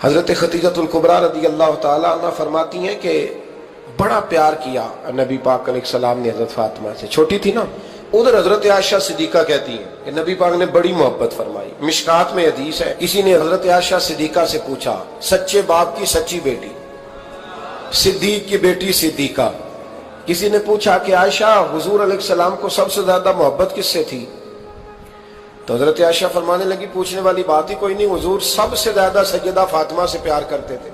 حضرت خدیجۃ الکبریٰ رضی اللہ تعالیٰ عنہ فرماتی ہیں کہ بڑا پیار کیا نبی پاک علیہ السلام نے حضرت فاطمہ سے، چھوٹی تھی نا۔ ادھر حضرت عائشہ صدیقہ کہتی ہیں کہ نبی پاک نے بڑی محبت فرمائی۔ مشکات میں حدیث ہے، کسی نے حضرت عائشہ صدیقہ سے پوچھا، سچے باپ کی سچی بیٹی، صدیق کی بیٹی صدیقہ، کسی نے پوچھا کہ عائشہ حضور علیہ السلام کو سب سے زیادہ محبت کس سے تھی؟ تو حضرت عائشہ فرمانے لگی پوچھنے والی بات ہی کوئی نہیں، حضور سب سے زیادہ سیدہ فاطمہ سے پیار کرتے تھے۔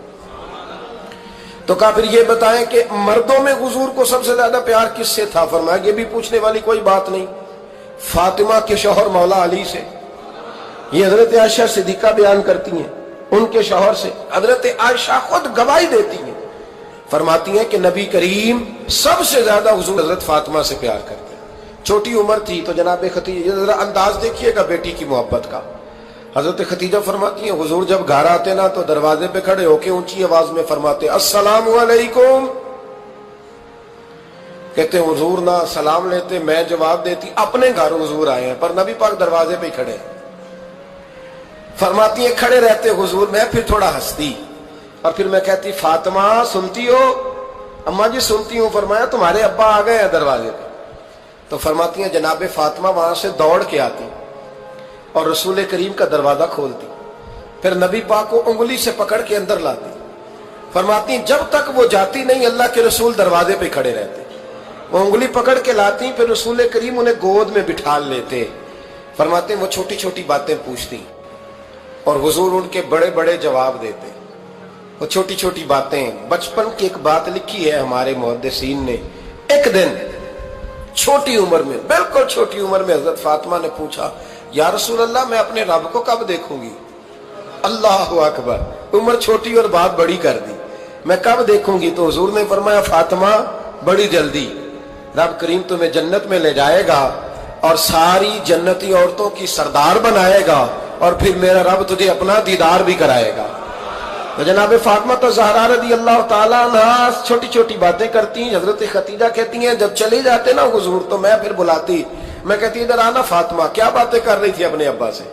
تو کہا پھر یہ بتائیں کہ مردوں میں حضور کو سب سے زیادہ پیار کس سے تھا؟ فرمایا یہ بھی پوچھنے والی کوئی بات نہیں، فاطمہ کے شوہر مولا علی سے۔ یہ حضرت عائشہ صدیقہ بیان کرتی ہیں ان کے شوہر سے، حضرت عائشہ خود گواہی دیتی ہیں، فرماتی ہیں کہ نبی کریم سب سے زیادہ حضور حضرت فاطمہ سے پیار کرتے ہیں۔ چھوٹی عمر تھی تو جناب خدیجہ، ذرا انداز دیکھیے گا بیٹی کی محبت کا۔ حضرت خدیجہ فرماتی ہیں حضور جب گھر آتے نا تو دروازے پہ کھڑے ہو کے اونچی آواز میں فرماتے السلام علیکم، کہتے ہیں حضور نہ سلام لیتے، میں جواب دیتی اپنے گھر حضور آئے ہیں، پر نبی پاک دروازے پہ کھڑے ہیں۔ فرماتی ہیں کھڑے رہتے حضور، میں پھر تھوڑا ہنستی اور پھر میں کہتی فاطمہ سنتی ہو؟ اماں جی سنتی ہوں۔ فرمایا تمہارے ابا آ گئے ہیں دروازے پہ۔ تو فرماتی ہیں جناب فاطمہ وہاں سے دوڑ کے آتی اور رسول کریم کا دروازہ کھولتی، پھر نبی پاک کو انگلی سے پکڑ کے اندر لاتی۔ فرماتی ہیں جب تک وہ جاتی نہیں اللہ کے رسول دروازے پہ کھڑے رہتے، وہ انگلی پکڑ کے لاتی، پھر رسول کریم انہیں گود میں بٹھا لیتے۔ فرماتے ہیں وہ چھوٹی چھوٹی باتیں پوچھتی اور حضور ان کے بڑے بڑے جواب دیتے۔ وہ چھوٹی چھوٹی باتیں، بچپن کی ایک بات لکھی ہے ہمارے محدثین نے، ایک دن چھوٹی عمر میں، بالکل چھوٹی عمر میں حضرت فاطمہ نے پوچھا یا رسول اللہ میں اپنے رب کو کب دیکھوں گی؟ اللہ اکبر، عمر چھوٹی اور بات بڑی کر دی، میں کب دیکھوں گی؟ تو حضور نے فرمایا فاطمہ بڑی جلدی، رب کریم تمہیں جنت میں لے جائے گا اور ساری جنتی عورتوں کی سردار بنائے گا، اور پھر میرا رب تجھے اپنا دیدار بھی کرائے گا۔ تو جناب فاطمہ تو زہرا رضی اللہ تعالیٰ عنہ چھوٹی چھوٹی باتیں کرتی ہیں۔ حضرت خدیجہ کہتی ہیں جب چلے جاتے نا حضور تو میں پھر بلاتی، میں کہتی ادھر آنا فاطمہ، کیا باتیں کر رہی تھی اپنے ابا سے؟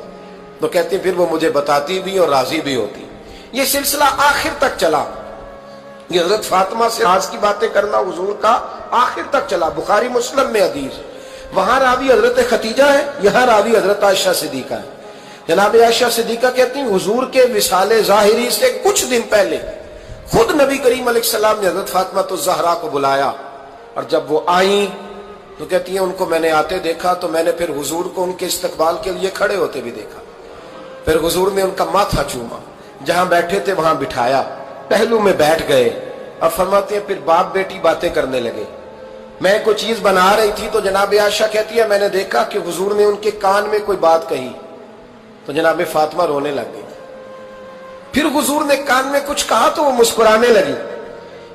تو کہتی پھر وہ مجھے بتاتی بھی اور راضی بھی ہوتی۔ یہ سلسلہ آخر تک چلا، یہ حضرت فاطمہ سے راز کی باتیں کرنا حضور کا آخر تک چلا۔ بخاری مسلم میں حدیث، وہاں راوی حضرت خدیجہ ہے، یہاں راوی حضرت عائشہ صدیقہ ہے۔ جناب عائشہ صدیقہ کہتی ہیں حضور کے وصال ظاہری سے کچھ دن پہلے خود نبی کریم علیہ السلام نے حضرت فاطمہ الزہرا کو بلایا، اور جب وہ آئیں تو کہتی ہیں ان کو میں نے آتے دیکھا تو میں نے پھر حضور کو ان کے استقبال کے لیے کھڑے ہوتے بھی دیکھا، پھر حضور نے ان کا ماتھا چوما، جہاں بیٹھے تھے وہاں بٹھایا، پہلو میں بیٹھ گئے، اور فرماتے ہیں پھر باپ بیٹی باتیں کرنے لگے۔ میں کوئی چیز بنا رہی تھی تو جناب عائشہ کہتی ہے میں نے دیکھا کہ حضور نے ان کے کان میں کوئی بات کہی، تو جناب فاطمہ رونے لگ گئی۔ پھر حضور نے کان میں کچھ کہا تو وہ مسکرانے لگی۔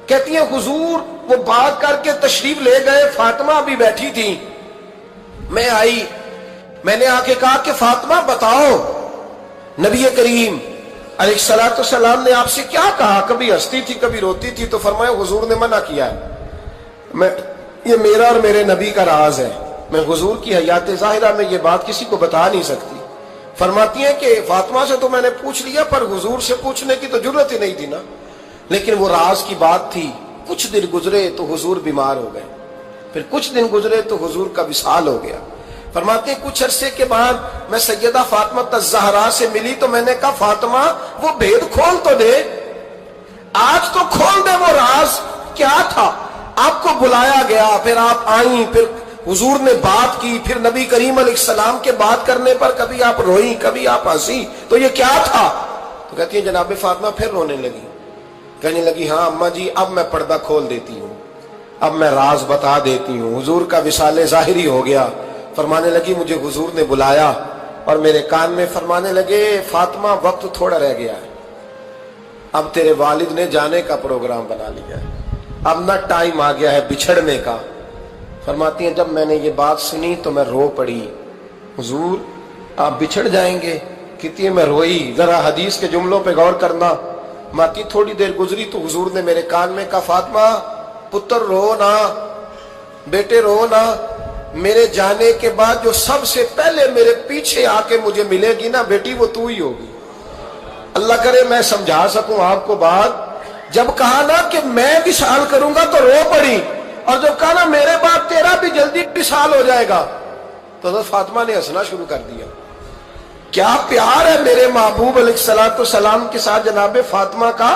کہتی ہیں حضور وہ بات کر کے تشریف لے گئے، فاطمہ ابھی بیٹھی تھی، میں آئی، میں نے آ کے کہا کہ فاطمہ بتاؤ نبی کریم علیہ الصلوۃ والسلام نے آپ سے کیا کہا؟ کبھی ہنستی تھی کبھی روتی تھی۔ تو فرمایا حضور نے منع کیا ہے، یہ میرا اور میرے نبی کا راز ہے، میں حضور کی حیات ظاہرہ میں یہ بات کسی کو بتا نہیں سکتی۔ فرماتی ہیں کہ فاطمہ سے تو میں نے پوچھ لیا پر حضور سے پوچھنے کی تو ضرورت ہی نہیں تھی نا، لیکن وہ راز کی بات تھی۔ کچھ دن گزرے تو حضور بیمار ہو گئے، پھر کچھ دن گزرے تو حضور کا وصال ہو گیا۔ فرماتے ہیں کچھ عرصے کے بعد میں سیدہ فاطمہ الزہرا سے ملی تو میں نے کہا فاطمہ وہ بھید کھول تو دے، آج تو کھول دے، وہ راز کیا تھا؟ آپ کو بلایا گیا، پھر آپ آئیں، پھر حضور نے بات کی، پھر نبی کریم علیہ السلام کے بات کرنے پر کبھی آپ روئیں کبھی آپ ہنسی، تو یہ کیا تھا؟ تو کہتی ہیں جناب فاطمہ پھر رونے لگی، کہنے لگی ہاں اماں جی اب میں پردہ کھول دیتی ہوں، اب میں راز بتا دیتی ہوں، حضور کا وصال ظاہری ہو گیا۔ فرمانے لگی مجھے حضور نے بلایا اور میرے کان میں فرمانے لگے فاطمہ وقت تھوڑا رہ گیا ہے، اب تیرے والد نے جانے کا پروگرام بنا لیا ہے، اب نہ ٹائم آ گیا ہے بچھڑنے کا۔ فرماتی ہیں جب میں نے یہ بات سنی تو میں رو پڑی، حضور آپ بچھڑ جائیں گے؟ کہتی ہے میں روئی۔ ذرا حدیث کے جملوں پہ غور کرنا، ماتی تھوڑی دیر گزری تو حضور نے میرے کان میں کہا فاطمہ پتر رو نا، بیٹے رو نا، میرے جانے کے بعد جو سب سے پہلے میرے پیچھے آ کے مجھے ملے گی نا بیٹی وہ تو ہی ہوگی۔ اللہ کرے میں سمجھا سکوں آپ کو بات، جب کہا نا کہ میں وصال کروں گا تو رو پڑی، اور جب کہا نا میرے بعد تیرا بھی جلدی وصال ہو جائے گا تو حضرت فاطمہ نے ہنسنا شروع کر دیا۔ کیا پیار ہے میرے محبوب علیہ الصلوۃ والسلام کے ساتھ جناب فاطمہ کا،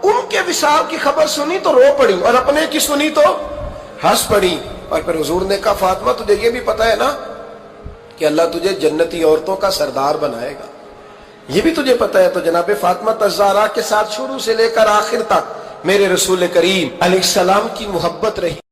ان کے وصال کی خبر سنی تو رو پڑی، اور اپنے کی سنی تو ہنس پڑی۔ اور پھر حضور نے کہا فاطمہ تجھے یہ بھی پتا ہے نا کہ اللہ تجھے جنتی عورتوں کا سردار بنائے گا، یہ بھی تجھے پتا ہے؟ تو جناب فاطمہ الزہرا کے ساتھ شروع سے لے کر آخر تک میرے رسول کریم علیہ السلام کی محبت رہی۔